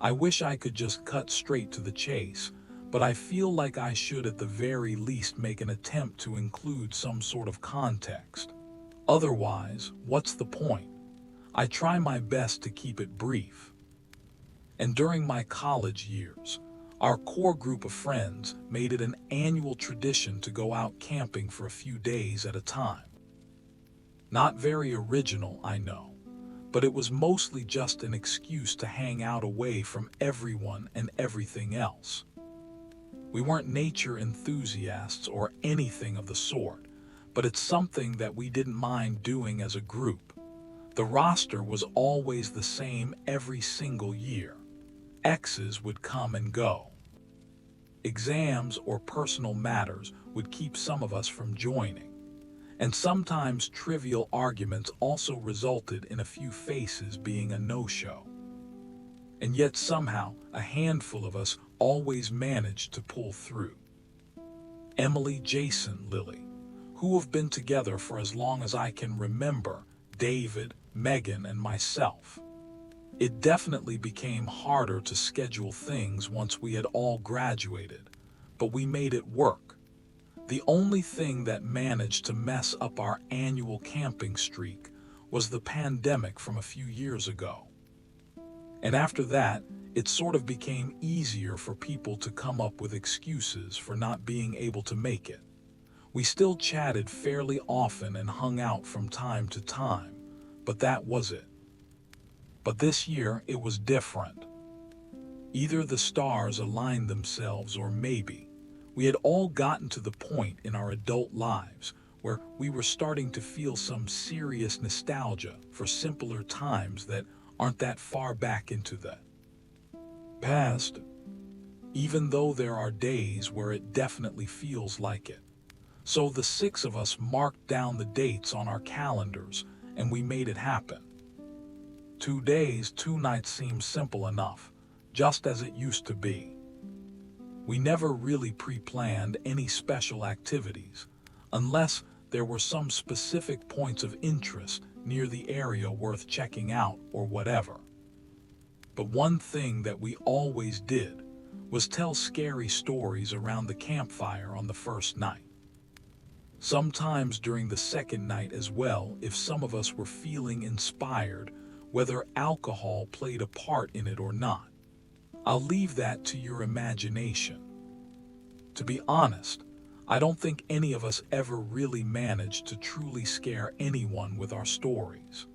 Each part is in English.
I wish I could just cut straight to the chase, but I feel like I should at the very least make an attempt to include some sort of context. Otherwise, what's the point? I try my best to keep it brief. And during my college years, our core group of friends made it an annual tradition to go out camping for a few days at a time. Not very original, I know, but it was mostly just an excuse to hang out away from everyone and everything else. We weren't nature enthusiasts or anything of the sort, but it's something that we didn't mind doing as a group. The roster was always the same every single year. Exes would come and go. Exams or personal matters would keep some of us from joining. And sometimes trivial arguments also resulted in a few faces being a no-show. And yet somehow, a handful of us always managed to pull through. Emily, Jason, Lily, who have been together for as long as I can remember, David, Megan, and myself. It definitely became harder to schedule things once we had all graduated, but we made it work. The only thing that managed to mess up our annual camping streak was the pandemic from a few years ago. And after that, it sort of became easier for people to come up with excuses for not being able to make it. We still chatted fairly often and hung out from time to time, but that was it. But this year, it was different. Either the stars aligned themselves or maybe we had all gotten to the point in our adult lives where we were starting to feel some serious nostalgia for simpler times that aren't that far back into the past, even though there are days where it definitely feels like it. So the six of us marked down the dates on our calendars and we made it happen. 2 days, 2 nights seems simple enough, just as it used to be. We never really pre-planned any special activities, unless there were some specific points of interest near the area worth checking out or whatever. But one thing that we always did was tell scary stories around the campfire on the first night. Sometimes during the second night as well, if some of us were feeling inspired, whether alcohol played a part in it or not. I'll leave that to your imagination. To be honest, I don't think any of us ever really managed to truly scare anyone with our stories.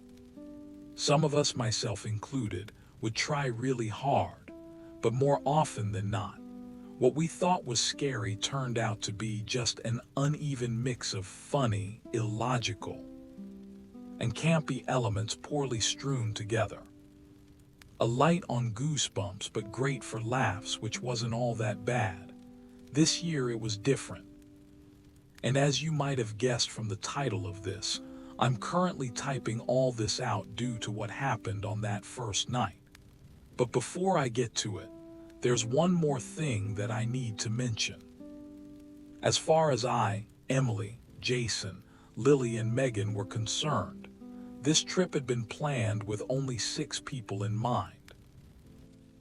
Some of us, myself included, would try really hard, but more often than not, what we thought was scary turned out to be just an uneven mix of funny, illogical, and campy elements poorly strewn together. A light on goosebumps but great for laughs, which wasn't all that bad. This year it was different. And as you might have guessed from the title of this, I'm currently typing all this out due to what happened on that first night. But before I get to it, there's one more thing that I need to mention. As far as I, Emily, Jason, Lily, and Megan were concerned, this trip had been planned with only 6 people in mind.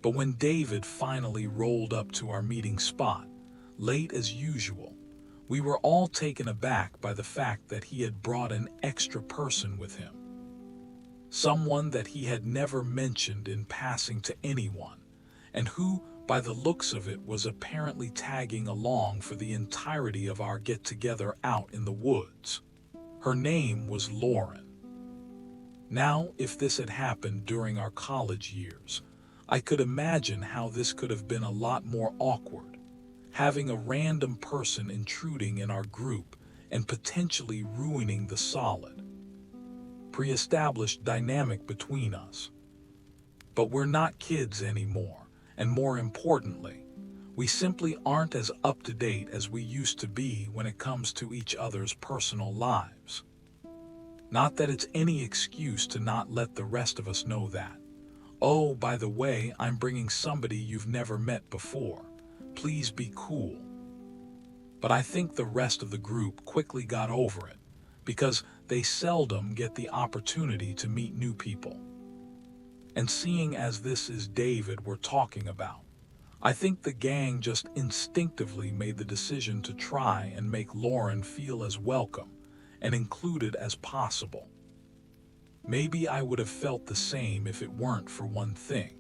But when David finally rolled up to our meeting spot, late as usual, we were all taken aback by the fact that he had brought an extra person with him. Someone that he had never mentioned in passing to anyone, and who, by the looks of it, was apparently tagging along for the entirety of our get-together out in the woods. Her name was Lauren. Now, if this had happened during our college years, I could imagine how this could have been a lot more awkward, having a random person intruding in our group and potentially ruining the solid, pre-established dynamic between us. But we're not kids anymore, and more importantly, we simply aren't as up-to-date as we used to be when it comes to each other's personal lives. Not that it's any excuse to not let the rest of us know that. Oh, by the way, I'm bringing somebody you've never met before. Please be cool. But I think the rest of the group quickly got over it, because they seldom get the opportunity to meet new people. And seeing as this is David we're talking about, I think the gang just instinctively made the decision to try and make Lauren feel as welcome and included as possible. Maybe I would have felt the same if it weren't for one thing.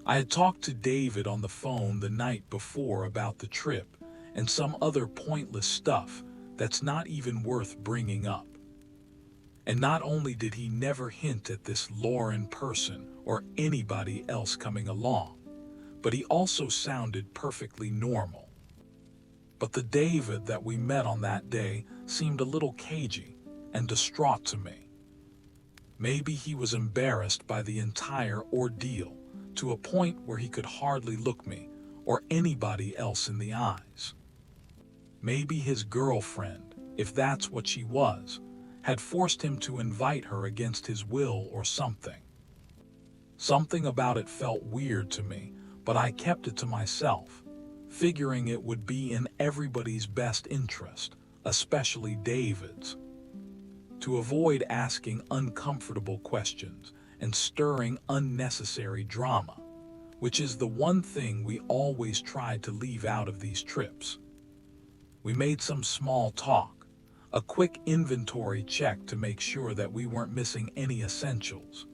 I had talked to David on the phone the night before about the trip and some other pointless stuff that's not even worth bringing up. And not only did he never hint at this Lauren person or anybody else coming along, but he also sounded perfectly normal. But the David that we met on that day seemed a little cagey and distraught to me. Maybe he was embarrassed by the entire ordeal to a point where he could hardly look me or anybody else in the eyes. Maybe his girlfriend, if that's what she was, had forced him to invite her against his will or something. Something about it felt weird to me, but I kept it to myself, figuring it would be in everybody's best interest, especially David's, to avoid asking uncomfortable questions and stirring unnecessary drama, which is the one thing we always tried to leave out of these trips. We made some small talk, a quick inventory check to make sure that we weren't missing any essentials,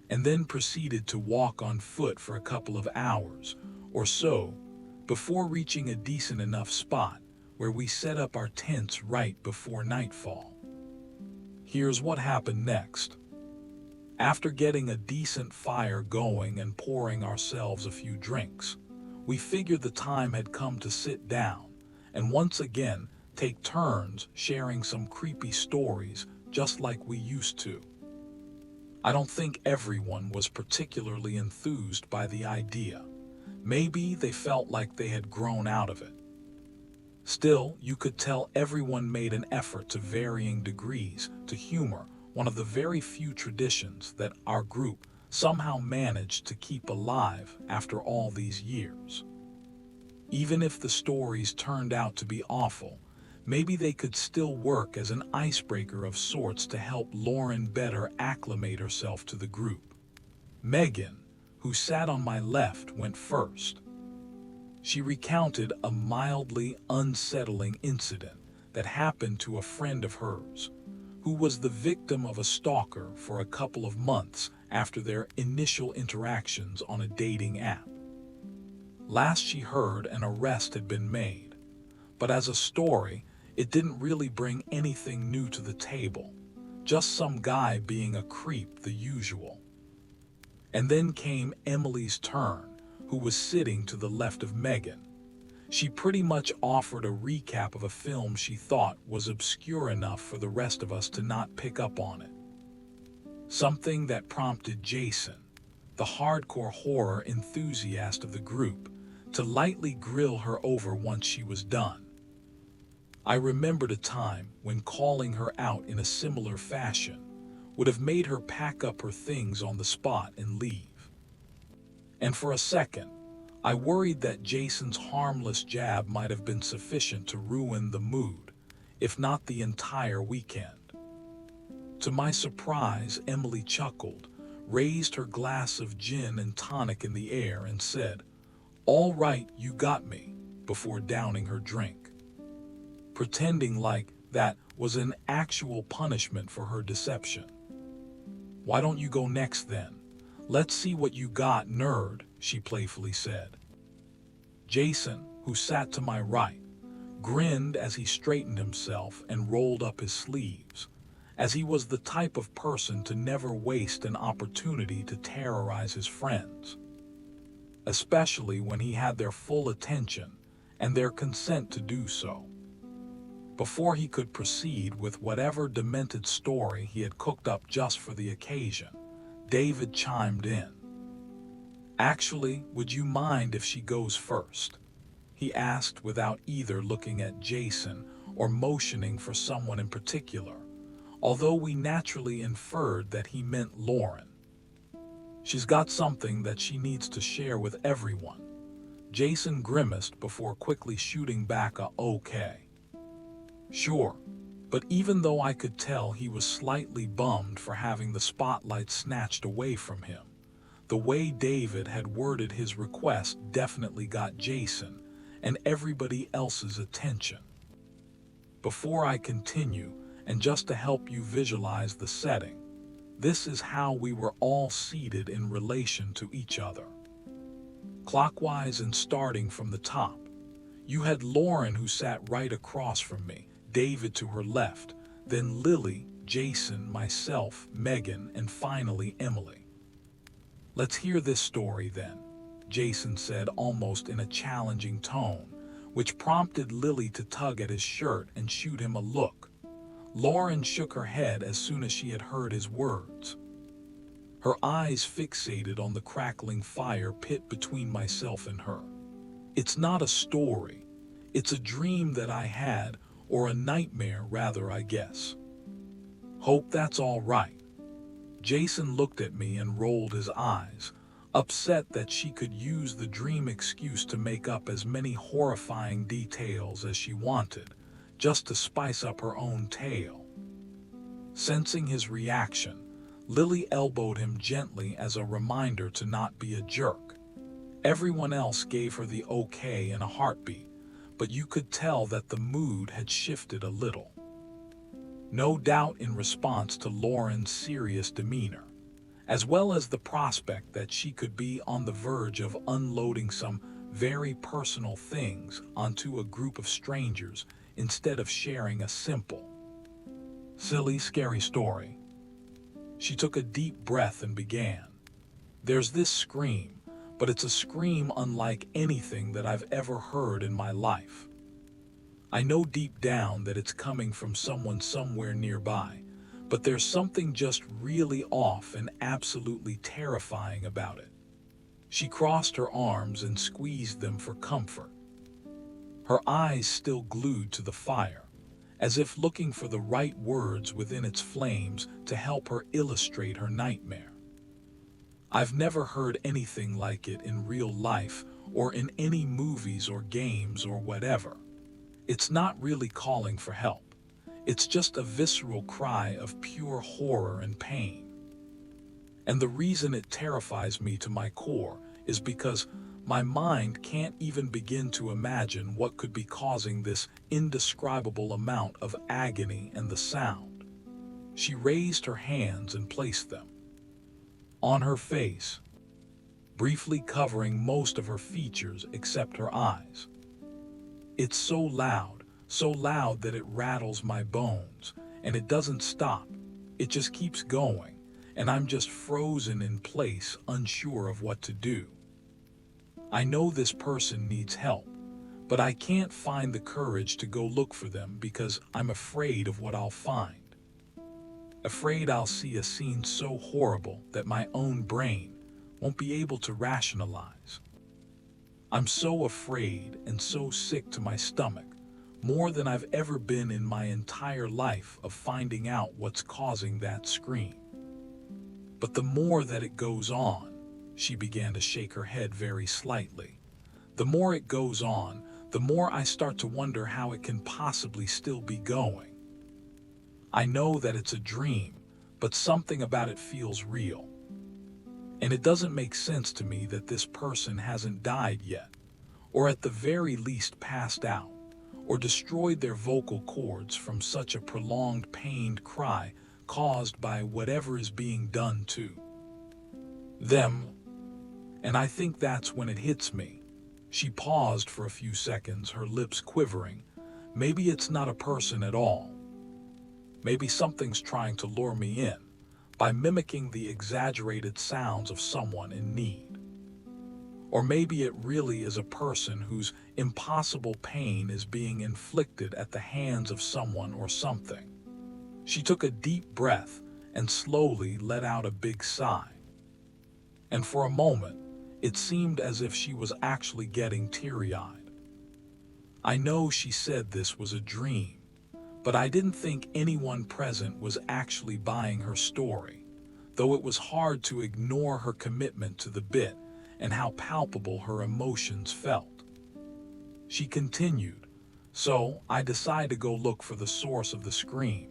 and then proceeded to walk on foot for a couple of hours or so before reaching a decent enough spot where we set up our tents right before nightfall. Here's what happened next. After getting a decent fire going and pouring ourselves a few drinks, we figured the time had come to sit down and once again take turns sharing some creepy stories just like we used to. I don't think everyone was particularly enthused by the idea. Maybe they felt like they had grown out of it. Still, you could tell everyone made an effort to varying degrees to humor one of the very few traditions that our group somehow managed to keep alive after all these years. Even if the stories turned out to be awful, maybe they could still work as an icebreaker of sorts to help Lauren better acclimate herself to the group. Megan, who sat on my left, went first. She recounted a mildly unsettling incident that happened to a friend of hers, who was the victim of a stalker for a couple of months after their initial interactions on a dating app. Last she heard, an arrest had been made, but as a story, it didn't really bring anything new to the table, just some guy being a creep, the usual. And then came Emily's turn, who was sitting to the left of Megan. She pretty much offered a recap of a film she thought was obscure enough for the rest of us to not pick up on it. Something that prompted Jason, the hardcore horror enthusiast of the group, to lightly grill her over once she was done. I remembered a time when calling her out in a similar fashion would have made her pack up her things on the spot and leave. And for a second, I worried that Jason's harmless jab might have been sufficient to ruin the mood, if not the entire weekend. To my surprise, Emily chuckled, raised her glass of gin and tonic in the air and said, "All right, you got me," before downing her drink, pretending like that was an actual punishment for her deception. "Why don't you go next then? Let's see what you got, nerd," she playfully said. Jason, who sat to my right, grinned as he straightened himself and rolled up his sleeves, as he was the type of person to never waste an opportunity to terrorize his friends, especially when he had their full attention and their consent to do so. Before he could proceed with whatever demented story he had cooked up just for the occasion, David chimed in. "Actually, would you mind if she goes first?" he asked without either looking at Jason or motioning for someone in particular, although we naturally inferred that he meant Lauren. "She's got something that she needs to share with everyone." Jason grimaced before quickly shooting back a "okay." Sure, but even though I could tell he was slightly bummed for having the spotlight snatched away from him, The way David had worded his request definitely got Jason and everybody else's attention. Before I continue, and just to help you visualize the setting, this is how we were all seated in relation to each other. Clockwise and starting from the top, you had Lauren, who sat right across from me, David to her left, then Lily, Jason, myself, Megan, and finally Emily. "Let's hear this story then," Jason said almost in a challenging tone, which prompted Lily to tug at his shirt and shoot him a look. Lauren shook her head as soon as she had heard his words, her eyes fixated on the crackling fire pit between myself and her. "It's not a story. It's a dream that I had, or a nightmare rather, I guess." "Hope that's all right." Jason looked at me and rolled his eyes, upset that she could use the dream excuse to make up as many horrifying details as she wanted, just to spice up her own tale. Sensing his reaction, Lily elbowed him gently as a reminder to not be a jerk. Everyone else gave her the okay in a heartbeat, but you could tell that the mood had shifted a little. No doubt in response to Lauren's serious demeanor, as well as the prospect that she could be on the verge of unloading some very personal things onto a group of strangers instead of sharing a simple, silly, scary story. She took a deep breath and began. "There's this scream, but it's a scream unlike anything that I've ever heard in my life. I know deep down that it's coming from someone somewhere nearby, but there's something just really off and absolutely terrifying about it." She crossed her arms and squeezed them for comfort, her eyes still glued to the fire, as if looking for the right words within its flames to help her illustrate her nightmare. "I've never heard anything like it in real life or in any movies or games or whatever. It's not really calling for help. It's just a visceral cry of pure horror and pain. And the reason it terrifies me to my core is because my mind can't even begin to imagine what could be causing this indescribable amount of agony and the sound." She raised her hands and placed them on her face, briefly covering most of her features except her eyes. "It's so loud that it rattles my bones, and it doesn't stop. It just keeps going, and I'm just frozen in place, unsure of what to do. I know this person needs help, but I can't find the courage to go look for them because I'm afraid of what I'll find. Afraid I'll see a scene so horrible that my own brain won't be able to rationalize. I'm so afraid and so sick to my stomach, more than I've ever been in my entire life, of finding out what's causing that scream. But the more that it goes on," she began to shake her head very slightly, "the more it goes on, the more I start to wonder how it can possibly still be going. I know that it's a dream, but something about it feels real. And it doesn't make sense to me that this person hasn't died yet, or at the very least passed out, or destroyed their vocal cords from such a prolonged pained cry caused by whatever is being done to them. And I think that's when it hits me." She paused for a few seconds, her lips quivering. "Maybe it's not a person at all. Maybe something's trying to lure me in by mimicking the exaggerated sounds of someone in need. Or maybe it really is a person whose impossible pain is being inflicted at the hands of someone or something." She took a deep breath and slowly let out a big sigh. And for a moment, it seemed as if she was actually getting teary-eyed. "I know she said this was a dream, but I didn't think anyone present was actually buying her story, though it was hard to ignore her commitment to the bit and how palpable her emotions felt." She continued, "So I decide to go look for the source of the scream.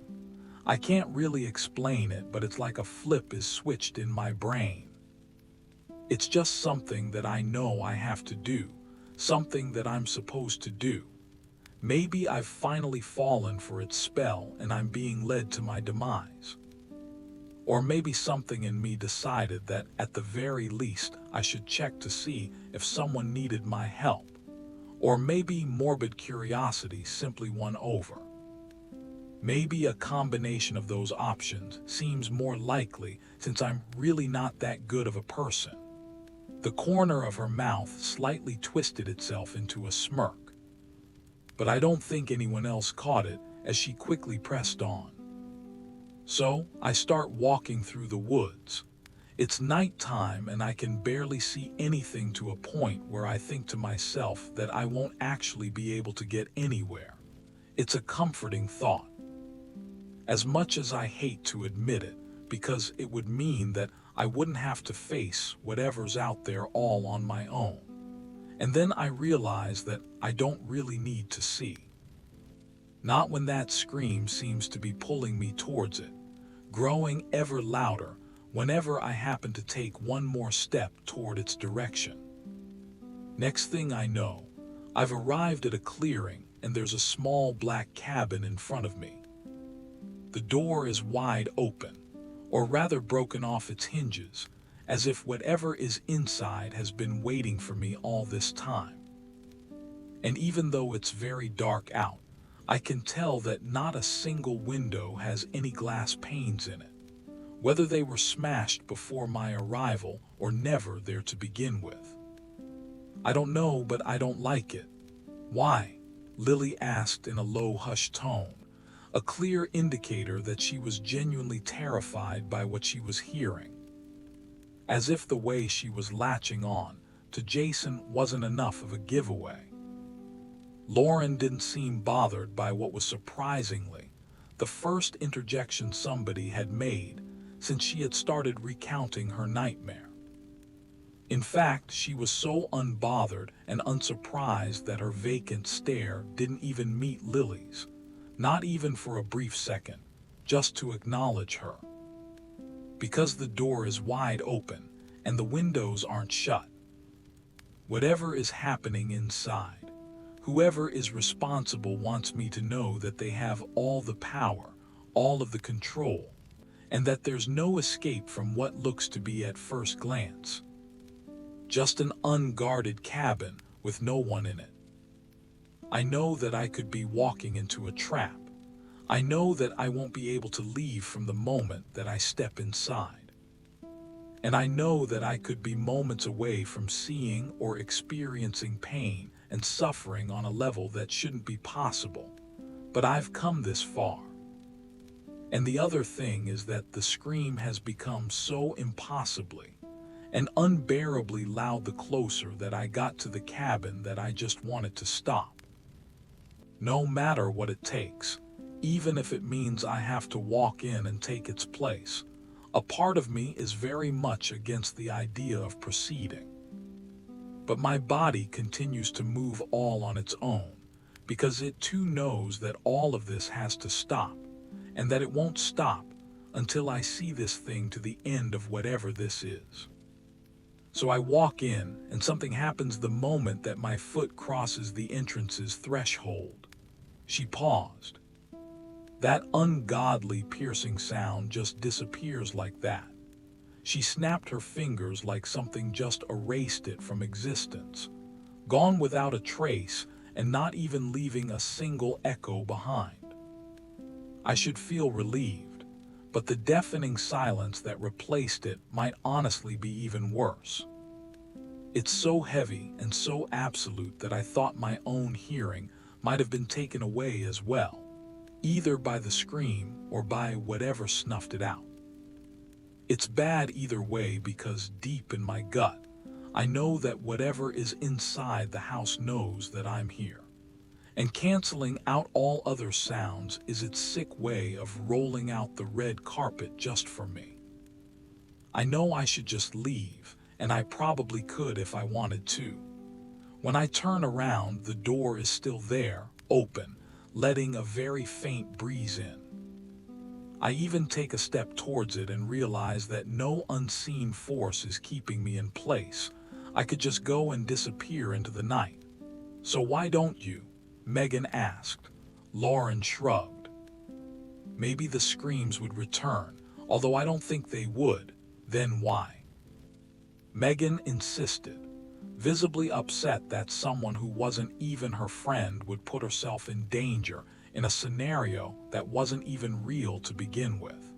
I can't really explain it, but it's like a flip is switched in my brain. It's just something that I know I have to do, something that I'm supposed to do. Maybe I've finally fallen for its spell and I'm being led to my demise. Or maybe something in me decided that at the very least I should check to see if someone needed my help. Or maybe morbid curiosity simply won over. Maybe a combination of those options seems more likely since I'm really not that good of a person. The corner of her mouth slightly twisted itself into a smirk. But I don't think anyone else caught it as she quickly pressed on. So I start walking through the woods. It's nighttime and I can barely see anything to a point where I think to myself that I won't actually be able to get anywhere. It's a comforting thought. As much as I hate to admit it, because it would mean that I wouldn't have to face whatever's out there all on my own. And then I realize that I don't really need to see. Not when that scream seems to be pulling me towards it, growing ever louder whenever I happen to take one more step toward its direction. Next thing I know, I've arrived at a clearing and there's a small black cabin in front of me. The door is wide open, or rather broken off its hinges, as if whatever is inside has been waiting for me all this time. And even though it's very dark out, I can tell that not a single window has any glass panes in it, whether they were smashed before my arrival or never there to begin with. I don't know, but I don't like it. Why? Lily asked in a low, hushed tone, a clear indicator that she was genuinely terrified by what she was hearing. As if the way she was latching on to Jason wasn't enough of a giveaway. Lauren didn't seem bothered by what was surprisingly the first interjection somebody had made since she had started recounting her nightmare. In fact, she was so unbothered and unsurprised that her vacant stare didn't even meet Lily's, not even for a brief second, just to acknowledge her. Because the door is wide open and the windows aren't shut. Whatever is happening inside, whoever is responsible wants me to know that they have all the power, all of the control, and that there's no escape from what looks to be at first glance just an unguarded cabin with no one in it. I know that I could be walking into a trap. I know that I won't be able to leave from the moment that I step inside. And I know that I could be moments away from seeing or experiencing pain and suffering on a level that shouldn't be possible. But I've come this far. And the other thing is that the scream has become so impossibly and unbearably loud the closer that I got to the cabin that I just wanted to stop. No matter what it takes, even if it means I have to walk in and take its place, a part of me is very much against the idea of proceeding. But my body continues to move all on its own, because it too knows that all of this has to stop, and that it won't stop until I see this thing to the end of whatever this is. So I walk in, and something happens the moment that my foot crosses the entrance's threshold. She paused. That ungodly piercing sound just disappears like that. She snapped her fingers like something just erased it from existence, gone without a trace and not even leaving a single echo behind. I should feel relieved, but the deafening silence that replaced it might honestly be even worse. It's so heavy and so absolute that I thought my own hearing might have been taken away as well, either by the scream or by whatever snuffed it out. It's bad either way because deep in my gut, I know that whatever is inside the house knows that I'm here. And canceling out all other sounds is its sick way of rolling out the red carpet just for me. I know I should just leave, and I probably could if I wanted to. When I turn around, the door is still there, open, letting a very faint breeze in. I even take a step towards it and realize that no unseen force is keeping me in place. I could just go and disappear into the night. So why don't you? Megan asked. Lauren shrugged. Maybe the screams would return, although I don't think they would. Then why? Megan insisted, visibly upset that someone who wasn't even her friend would put herself in danger in a scenario that wasn't even real to begin with.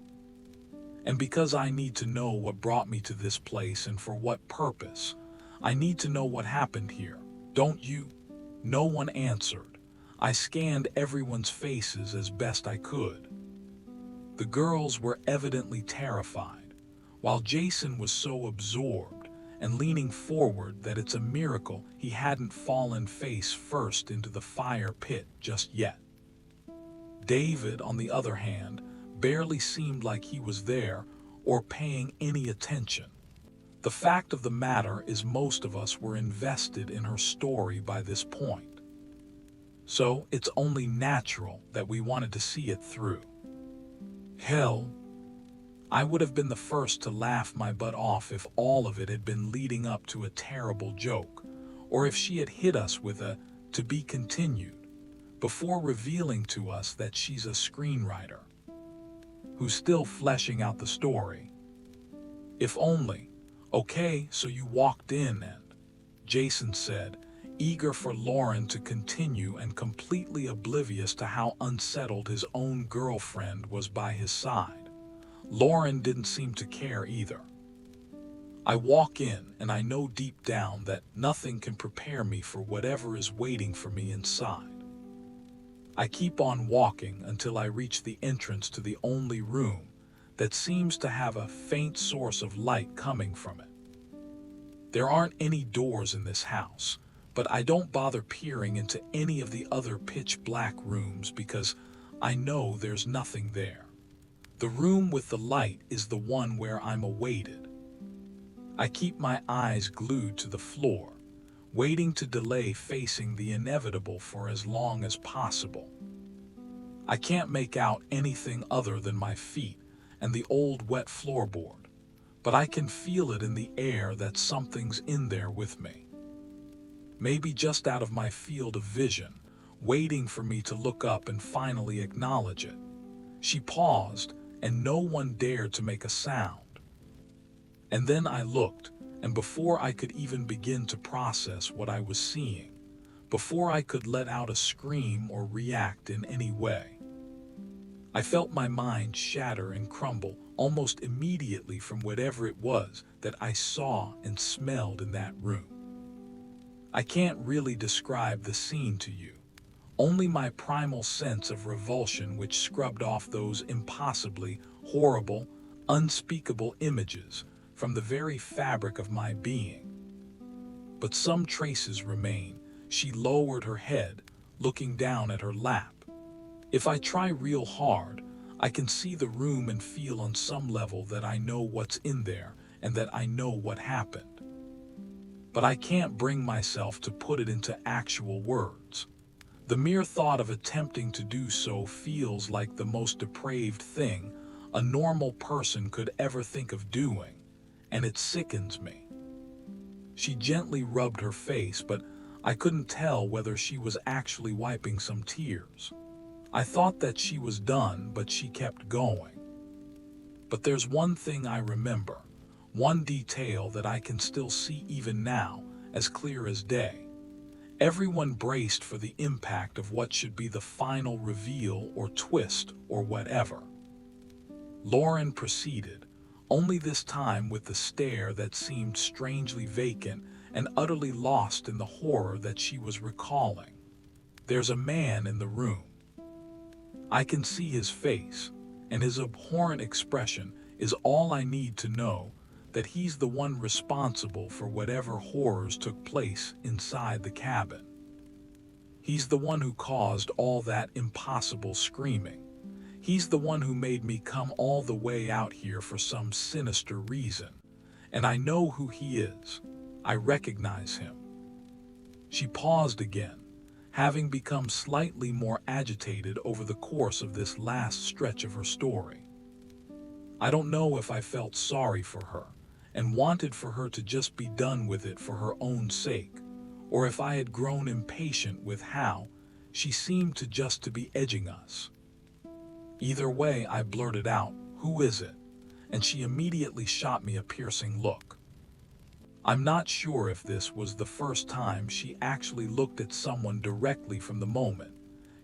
And because I need to know what brought me to this place and for what purpose, I need to know what happened here, don't you? No one answered. I scanned everyone's faces as best I could. The girls were evidently terrified, while Jason was so absorbed and leaning forward that it's a miracle he hadn't fallen face first into the fire pit just yet. David, on the other hand, barely seemed like he was there or paying any attention. The fact of the matter is most of us were invested in her story by this point. So it's only natural that we wanted to see it through. Hell, I would have been the first to laugh my butt off if all of it had been leading up to a terrible joke, or if she had hit us with a "to be continued" before revealing to us that she's a screenwriter who's still fleshing out the story. If only. Okay, so you walked in and, Jason said, eager for Lauren to continue and completely oblivious to how unsettled his own girlfriend was by his side. Lauren didn't seem to care either. I walk in and I know deep down that nothing can prepare me for whatever is waiting for me inside. I keep on walking until I reach the entrance to the only room that seems to have a faint source of light coming from it. There aren't any doors in this house, but I don't bother peering into any of the other pitch black rooms because I know there's nothing there. The room with the light is the one where I'm awaited. I keep my eyes glued to the floor, waiting to delay facing the inevitable for as long as possible. I can't make out anything other than my feet and the old wet floorboard, but I can feel it in the air that something's in there with me. Maybe just out of my field of vision, waiting for me to look up and finally acknowledge it. She paused, and no one dared to make a sound. And then I looked, and before I could even begin to process what I was seeing, before I could let out a scream or react in any way, I felt my mind shatter and crumble almost immediately from whatever it was that I saw and smelled in that room. I can't really describe the scene to you, only my primal sense of revulsion which scrubbed off those impossibly horrible, unspeakable images from the very fabric of my being. But some traces remain. She lowered her head, looking down at her lap. If I try real hard, I can see the room and feel on some level that I know what's in there and that I know what happened. But I can't bring myself to put it into actual words. The mere thought of attempting to do so feels like the most depraved thing a normal person could ever think of doing, and it sickens me. She gently rubbed her face, but I couldn't tell whether she was actually wiping some tears. I thought that she was done, but she kept going. But there's one thing I remember, one detail that I can still see even now, as clear as day. Everyone braced for the impact of what should be the final reveal or twist or whatever. Lauren proceeded, only this time with the stare that seemed strangely vacant and utterly lost in the horror that she was recalling. There's a man in the room. I can see his face, and his abhorrent expression is all I need to know that he's the one responsible for whatever horrors took place inside the cabin. He's the one who caused all that impossible screaming. He's the one who made me come all the way out here for some sinister reason. And I know who he is. I recognize him. She paused again, having become slightly more agitated over the course of this last stretch of her story. I don't know if I felt sorry for her and wanted for her to just be done with it for her own sake, or if I had grown impatient with how she seemed to just to be edging us. Either way, I blurted out, "Who is it?" And she immediately shot me a piercing look. I'm not sure if this was the first time she actually looked at someone directly from the moment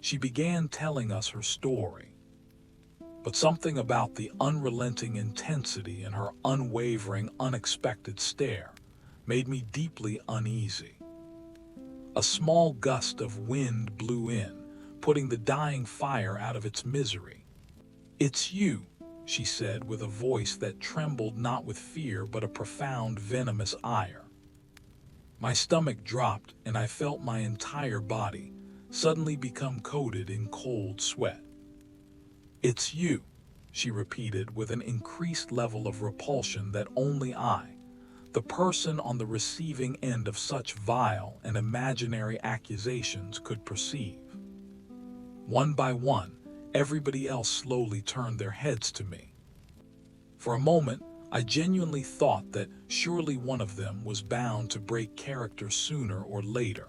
she began telling us her story. But something about the unrelenting intensity in her unwavering, unexpected stare made me deeply uneasy. A small gust of wind blew in, putting the dying fire out of its misery. "It's you," she said with a voice that trembled not with fear but a profound, venomous ire. My stomach dropped and I felt my entire body suddenly become coated in cold sweat. "It's you," she repeated with an increased level of repulsion that only I, the person on the receiving end of such vile and imaginary accusations, could perceive. One by one, everybody else slowly turned their heads to me. For a moment, I genuinely thought that surely one of them was bound to break character sooner or later,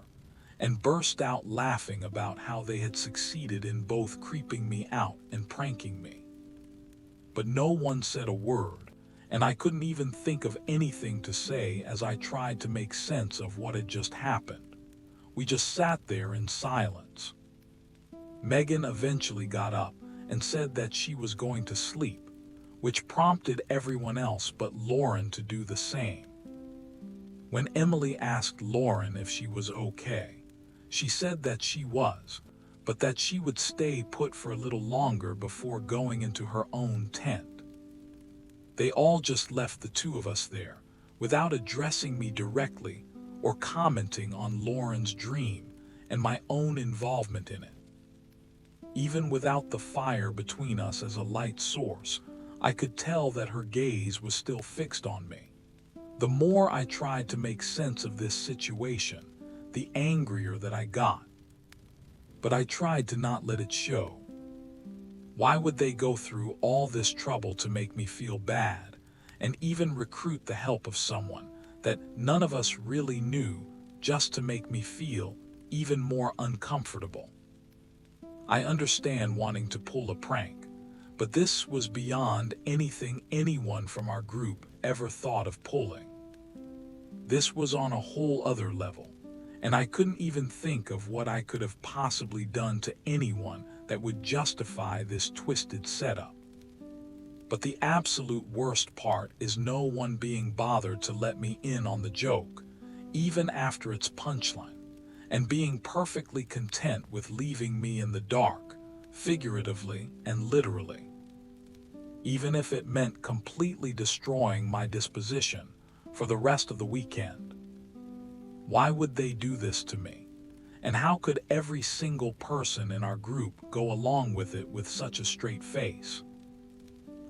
and burst out laughing about how they had succeeded in both creeping me out and pranking me. But no one said a word, and I couldn't even think of anything to say as I tried to make sense of what had just happened. We just sat there in silence. Megan eventually got up and said that she was going to sleep, which prompted everyone else but Lauren to do the same. When Emily asked Lauren if she was okay, she said that she was, but that she would stay put for a little longer before going into her own tent. They all just left the two of us there, without addressing me directly or commenting on Lauren's dream and my own involvement in it. Even without the fire between us as a light source, I could tell that her gaze was still fixed on me. The more I tried to make sense of this situation, the angrier that I got. But I tried to not let it show. Why would they go through all this trouble to make me feel bad, and even recruit the help of someone that none of us really knew just to make me feel even more uncomfortable? I understand wanting to pull a prank, but this was beyond anything anyone from our group ever thought of pulling. This was on a whole other level, and I couldn't even think of what I could have possibly done to anyone that would justify this twisted setup. But the absolute worst part is no one being bothered to let me in on the joke, even after its punchline, and being perfectly content with leaving me in the dark, figuratively and literally. Even if it meant completely destroying my disposition for the rest of the weekend. Why would they do this to me? And how could every single person in our group go along with it with such a straight face?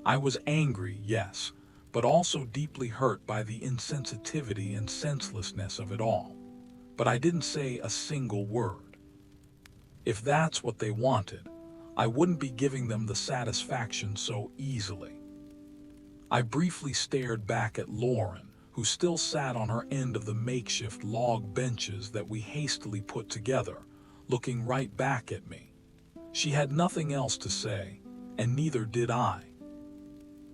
I was angry, yes, but also deeply hurt by the insensitivity and senselessness of it all. But I didn't say a single word. If that's what they wanted, I wouldn't be giving them the satisfaction so easily. I briefly stared back at Lauren, who still sat on her end of the makeshift log benches that we hastily put together, looking right back at me. She had nothing else to say, and neither did I.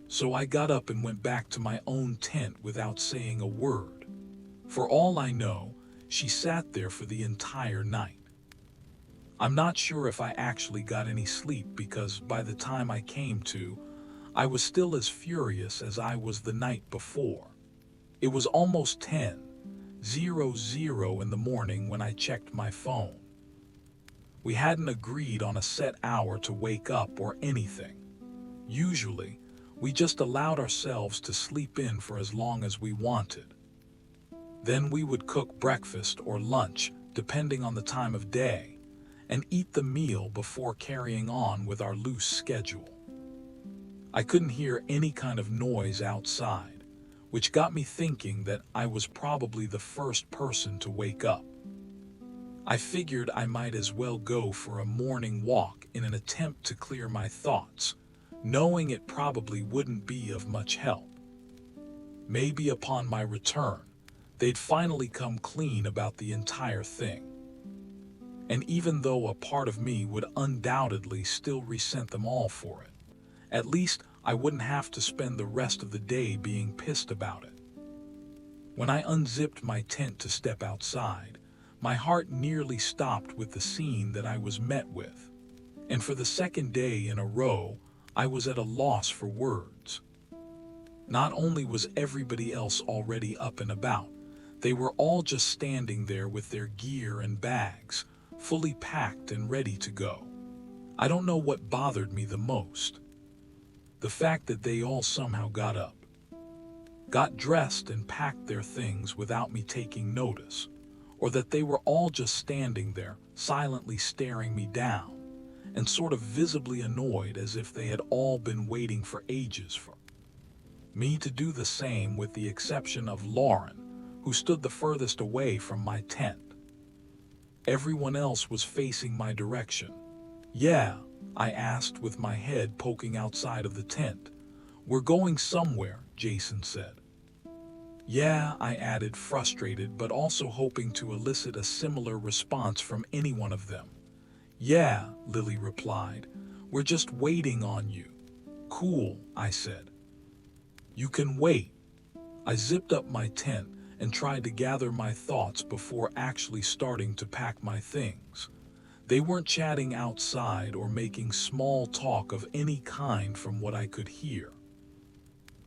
So I got up and went back to my own tent without saying a word. For all I know, she sat there for the entire night. I'm not sure if I actually got any sleep because by the time I came to, I was still as furious as I was the night before. It was almost 10:00 in the morning when I checked my phone. We hadn't agreed on a set hour to wake up or anything. Usually, we just allowed ourselves to sleep in for as long as we wanted. Then we would cook breakfast or lunch, depending on the time of day, and eat the meal before carrying on with our loose schedule. I couldn't hear any kind of noise outside, which got me thinking that I was probably the first person to wake up. I figured I might as well go for a morning walk in an attempt to clear my thoughts, knowing it probably wouldn't be of much help. Maybe upon my return, they'd finally come clean about the entire thing. And even though a part of me would undoubtedly still resent them all for it, at least I wouldn't have to spend the rest of the day being pissed about it. When I unzipped my tent to step outside, my heart nearly stopped with the scene that I was met with. And for the second day in a row, I was at a loss for words. Not only was everybody else already up and about, they were all just standing there with their gear and bags, fully packed and ready to go. I don't know what bothered me the most. The fact that they all somehow got up, got dressed and packed their things without me taking notice, or that they were all just standing there, silently staring me down, and sort of visibly annoyed as if they had all been waiting for ages for me to do the same, with the exception of Lauren, who stood the furthest away from my tent. Everyone else was facing my direction. "Yeah?" I asked with my head poking outside of the tent. "We're going somewhere," Jason said. "Yeah," I added, frustrated but also hoping to elicit a similar response from any one of them. "Yeah," Lily replied. "We're just waiting on you." "Cool," I said. "You can wait." I zipped up my tent and tried to gather my thoughts before actually starting to pack my things. They weren't chatting outside or making small talk of any kind from what I could hear.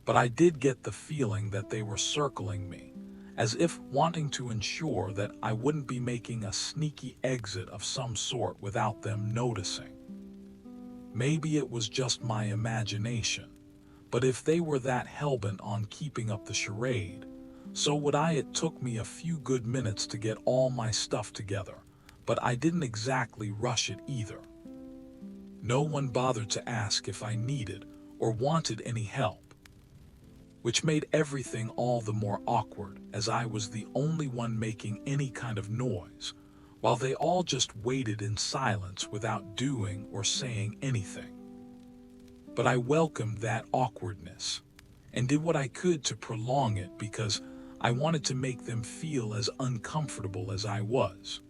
But I did get the feeling that they were circling me, as if wanting to ensure that I wouldn't be making a sneaky exit of some sort without them noticing. Maybe it was just my imagination, but if they were that hellbent on keeping up the charade, so would I. It took me a few good minutes to get all my stuff together, but I didn't exactly rush it either. No one bothered to ask if I needed or wanted any help, which made everything all the more awkward, as I was the only one making any kind of noise, while they all just waited in silence without doing or saying anything. But I welcomed that awkwardness, and did what I could to prolong it, because I wanted to make them feel as uncomfortable as I was.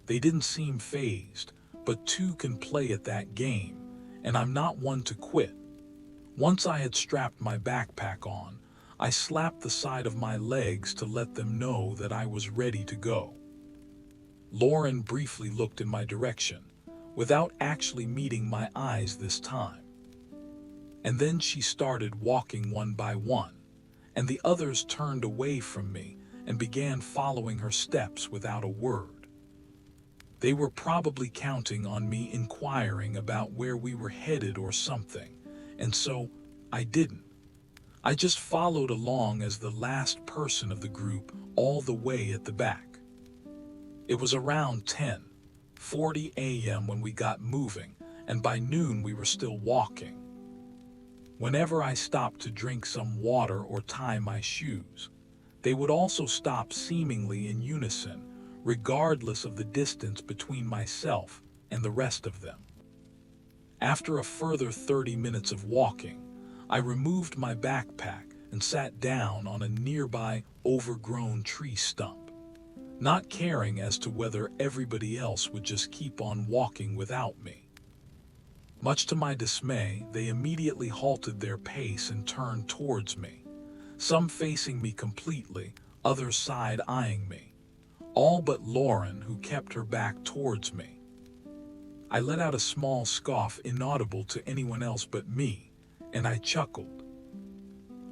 They didn't seem fazed, but two can play at that game, and I'm not one to quit. Once I had strapped my backpack on, I slapped the side of my legs to let them know that I was ready to go. Lauren briefly looked in my direction, without actually meeting my eyes this time. And then she started walking one by one, and the others turned away from me and began following her steps without a word. They were probably counting on me inquiring about where we were headed or something, and so I didn't. I just followed along as the last person of the group, all the way at the back. It was around 10:40 a.m. when we got moving, and by noon we were still walking. Whenever I stopped to drink some water or tie my shoes, they would also stop seemingly in unison, regardless of the distance between myself and the rest of them. After a further 30 minutes of walking, I removed my backpack and sat down on a nearby overgrown tree stump, not caring as to whether everybody else would just keep on walking without me. Much to my dismay, they immediately halted their pace and turned towards me, some facing me completely, others side-eyeing me, all but Lauren, who kept her back towards me. I let out a small scoff inaudible to anyone else but me, and I chuckled.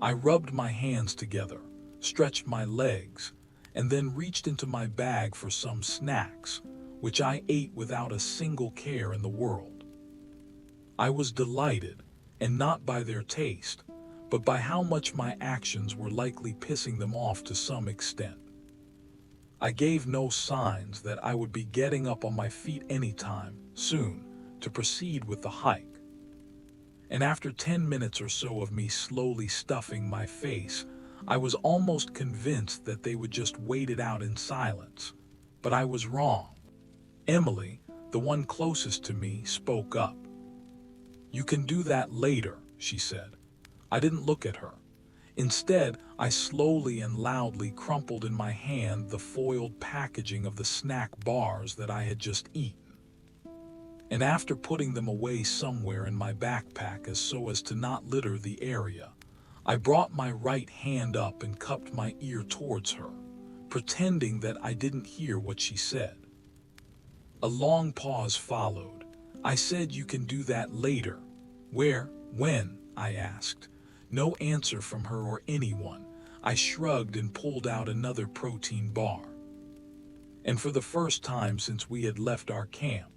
I rubbed my hands together, stretched my legs, and then reached into my bag for some snacks, which I ate without a single care in the world. I was delighted, and not by their taste, but by how much my actions were likely pissing them off to some extent. I gave no signs that I would be getting up on my feet anytime soon to proceed with the hike. And after 10 minutes or so of me slowly stuffing my face, I was almost convinced that they would just wait it out in silence. But I was wrong. Emily, the one closest to me, spoke up. "You can do that later," she said. I didn't look at her. Instead, I slowly and loudly crumpled in my hand the foiled packaging of the snack bars that I had just eaten. And after putting them away somewhere in my backpack so as to not litter the area, I brought my right hand up and cupped my ear towards her, pretending that I didn't hear what she said. A long pause followed. I said, "You can do that later." "Where? When?" I asked. No answer from her or anyone. I shrugged and pulled out another protein bar. And for the first time since we had left our camp,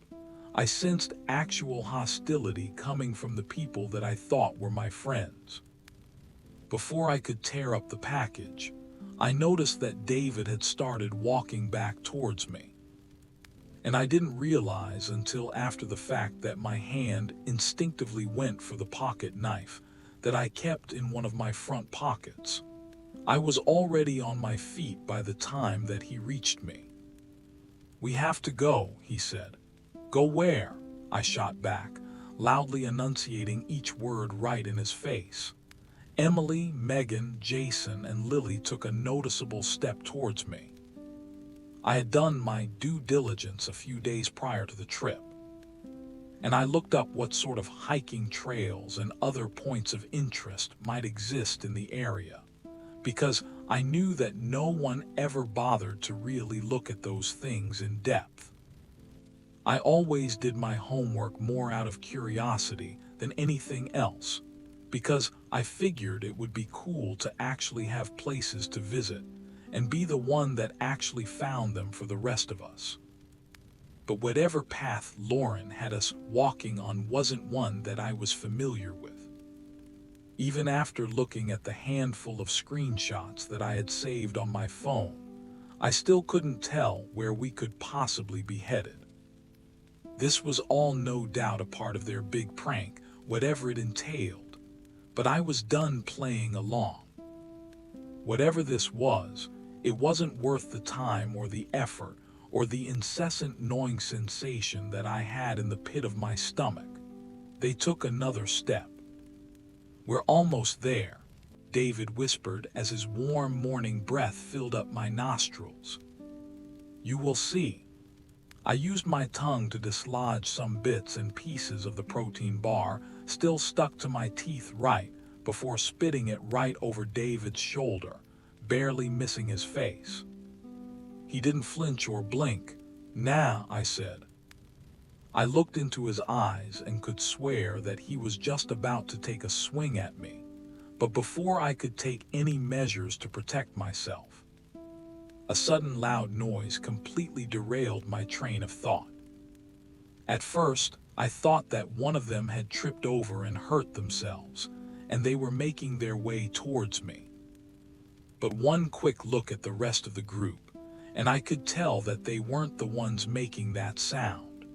I sensed actual hostility coming from the people that I thought were my friends. Before I could tear up the package, I noticed that David had started walking back towards me. And I didn't realize until after the fact that my hand instinctively went for the pocket knife that I kept in one of my front pockets. I was already on my feet by the time that he reached me. "We have to go," he said. "Go where?" I shot back, loudly enunciating each word right in his face. Emily, Megan, Jason, and Lily took a noticeable step towards me. I had done my due diligence a few days prior to the trip, and I looked up what sort of hiking trails and other points of interest might exist in the area, because I knew that no one ever bothered to really look at those things in depth. I always did my homework more out of curiosity than anything else, because I figured it would be cool to actually have places to visit and be the one that actually found them for the rest of us. But whatever path Lauren had us walking on wasn't one that I was familiar with. Even after looking at the handful of screenshots that I had saved on my phone, I still couldn't tell where we could possibly be headed. This was all no doubt a part of their big prank, whatever it entailed, but I was done playing along. Whatever this was, it wasn't worth the time or the effort or the incessant gnawing sensation that I had in the pit of my stomach. They took another step. "We're almost there," David whispered as his warm morning breath filled up my nostrils. "You will see." I used my tongue to dislodge some bits and pieces of the protein bar, still stuck to my teeth before spitting it right over David's shoulder, barely missing his face. He didn't flinch or blink. "Nah," I said. I looked into his eyes and could swear that he was just about to take a swing at me, but before I could take any measures to protect myself, a sudden loud noise completely derailed my train of thought. At first, I thought that one of them had tripped over and hurt themselves, and they were making their way towards me. But one quick look at the rest of the group, and I could tell that they weren't the ones making that sound.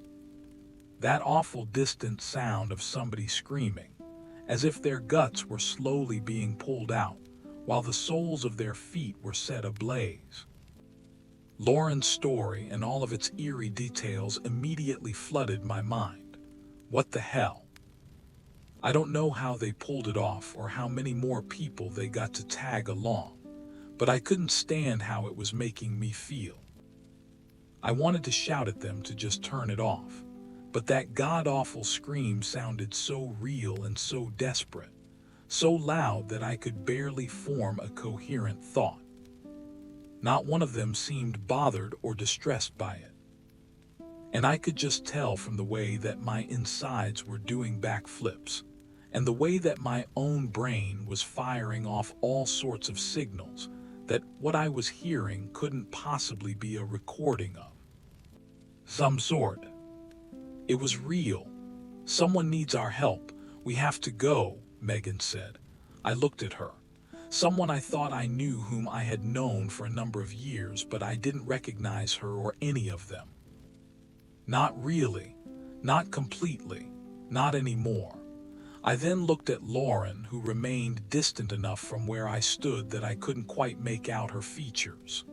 That awful distant sound of somebody screaming, as if their guts were slowly being pulled out, while the soles of their feet were set ablaze. Lauren's story and all of its eerie details immediately flooded my mind. What the hell? I don't know how they pulled it off or how many more people they got to tag along, but I couldn't stand how it was making me feel. I wanted to shout at them to just turn it off, but that god-awful scream sounded so real and so desperate, so loud that I could barely form a coherent thought. Not one of them seemed bothered or distressed by it, and I could just tell from the way that my insides were doing backflips, and the way that my own brain was firing off all sorts of signals that what I was hearing couldn't possibly be a recording of some sort. It was real. "Someone needs our help. We have to go," Megan said. I looked at her. Someone I thought I knew, whom I had known for a number of years, but I didn't recognize her or any of them. Not really. Not completely. Not anymore. I then looked at Lauren, who remained distant enough from where I stood that I couldn't quite make out her features.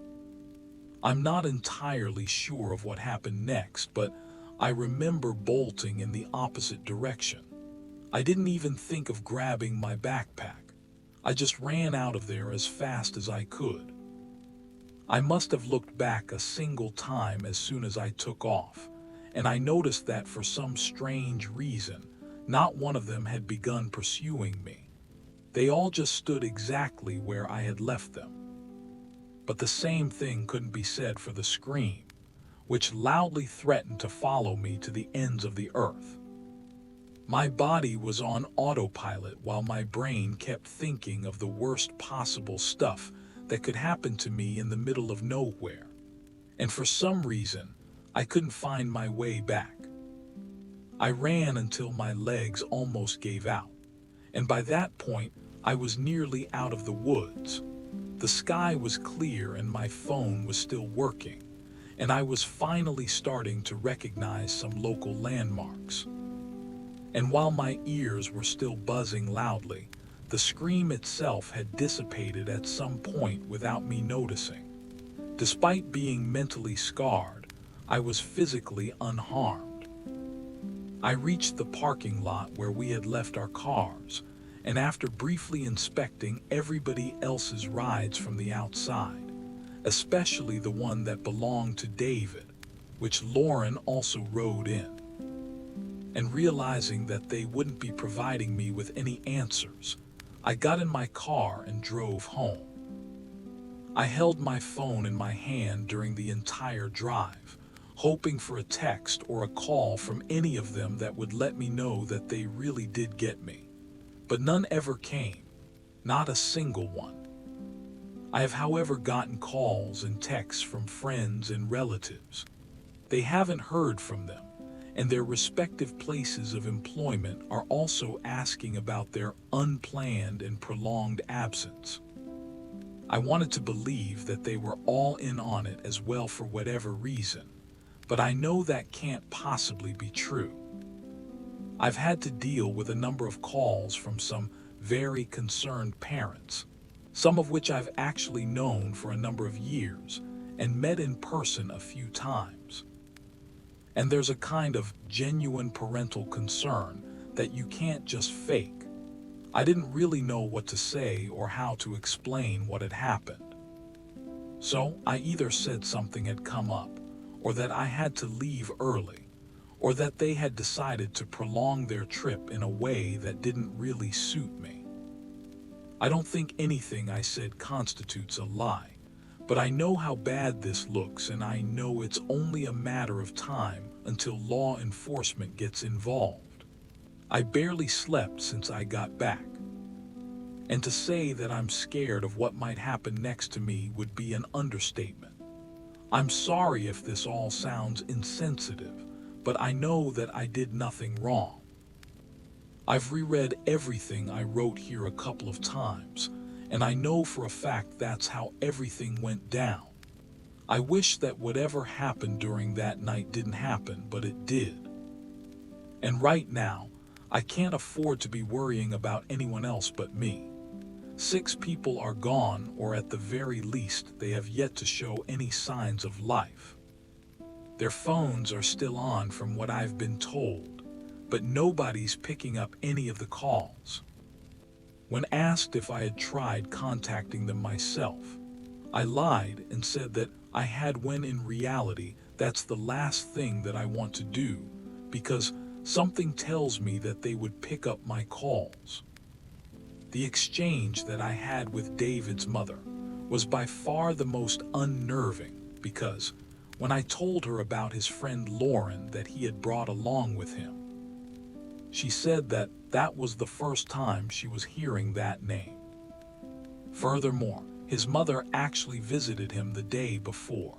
I'm not entirely sure of what happened next, but I remember bolting in the opposite direction. I didn't even think of grabbing my backpack. I just ran out of there as fast as I could. I must have looked back a single time as soon as I took off, and I noticed that for some strange reason, not one of them had begun pursuing me. They all just stood exactly where I had left them. But the same thing couldn't be said for the scream, which loudly threatened to follow me to the ends of the earth. My body was on autopilot while my brain kept thinking of the worst possible stuff that could happen to me in the middle of nowhere. And for some reason, I couldn't find my way back. I ran until my legs almost gave out, and by that point, I was nearly out of the woods. The sky was clear and my phone was still working, and I was finally starting to recognize some local landmarks. And while my ears were still buzzing loudly, the scream itself had dissipated at some point without me noticing. Despite being mentally scarred, I was physically unharmed. I reached the parking lot where we had left our cars, and after briefly inspecting everybody else's rides from the outside, especially the one that belonged to David, which Lauren also rode in, and realizing that they wouldn't be providing me with any answers, I got in my car and drove home. I held my phone in my hand during the entire drive, hoping for a text or a call from any of them that would let me know that they really did get me. But none ever came, not a single one. I have, however, gotten calls and texts from friends and relatives. They haven't heard from them, and their respective places of employment are also asking about their unplanned and prolonged absence. I wanted to believe that they were all in on it as well for whatever reason, but I know that can't possibly be true. I've had to deal with a number of calls from some very concerned parents, some of which I've actually known for a number of years and met in person a few times. And there's a kind of genuine parental concern that you can't just fake. I didn't really know what to say or how to explain what had happened. So I either said something had come up, or that I had to leave early, or that they had decided to prolong their trip in a way that didn't really suit me. I don't think anything I said constitutes a lie, but I know how bad this looks, and I know it's only a matter of time until law enforcement gets involved. I barely slept since I got back. And to say that I'm scared of what might happen next to me would be an understatement. I'm sorry if this all sounds insensitive, but I know that I did nothing wrong. I've reread everything I wrote here a couple of times, and I know for a fact that's how everything went down. I wish that whatever happened during that night didn't happen, but it did. And right now, I can't afford to be worrying about anyone else but me. 6 people are gone, or at the very least, they have yet to show any signs of life. Their phones are still on from what I've been told, but nobody's picking up any of the calls. When asked if I had tried contacting them myself, I lied and said that I had, when in reality, that's the last thing that I want to do, because something tells me that they would pick up my calls. The exchange that I had with David's mother was by far the most unnerving, because when I told her about his friend Lauren that he had brought along with him, she said that that was the first time she was hearing that name. Furthermore, his mother actually visited him the day before.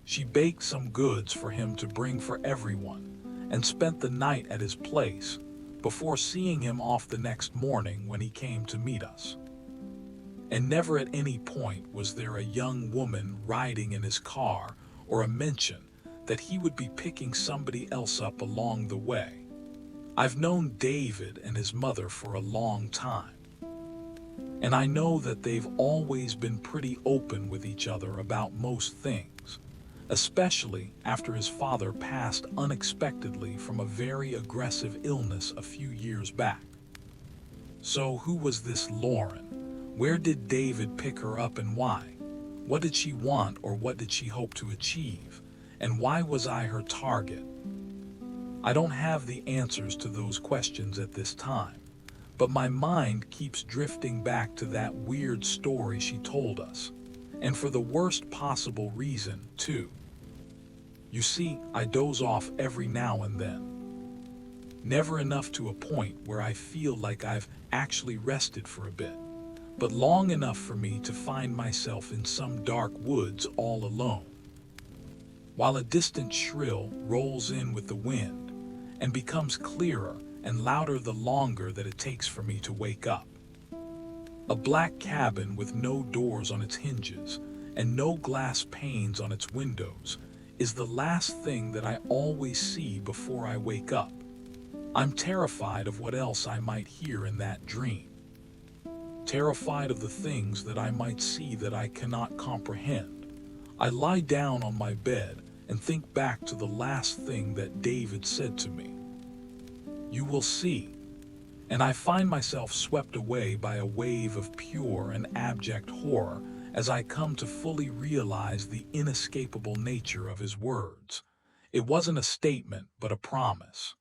She baked some goods for him to bring for everyone and spent the night at his place before seeing him off the next morning when he came to meet us. And never at any point was there a young woman riding in his car or a mention that he would be picking somebody else up along the way. I've known David and his mother for a long time, and I know that they've always been pretty open with each other about most things, especially after his father passed unexpectedly from a very aggressive illness a few years back. So who was this Lauren? Where did David pick her up and why? What did she want or what did she hope to achieve? And why was I her target? I don't have the answers to those questions at this time, but my mind keeps drifting back to that weird story she told us, and for the worst possible reason, too. You see, I doze off every now and then. Never enough to a point where I feel like I've actually rested for a bit, but long enough for me to find myself in some dark woods all alone, while a distant shrill rolls in with the wind and becomes clearer and louder the longer that it takes for me to wake up. A black cabin with no doors on its hinges and no glass panes on its windows is the last thing that I always see before I wake up. I'm terrified of what else I might hear in that dream. Terrified of the things that I might see that I cannot comprehend. I lie down on my bed and think back to the last thing that David said to me. You will see. And I find myself swept away by a wave of pure and abject horror as I come to fully realize the inescapable nature of his words. It wasn't a statement, but a promise.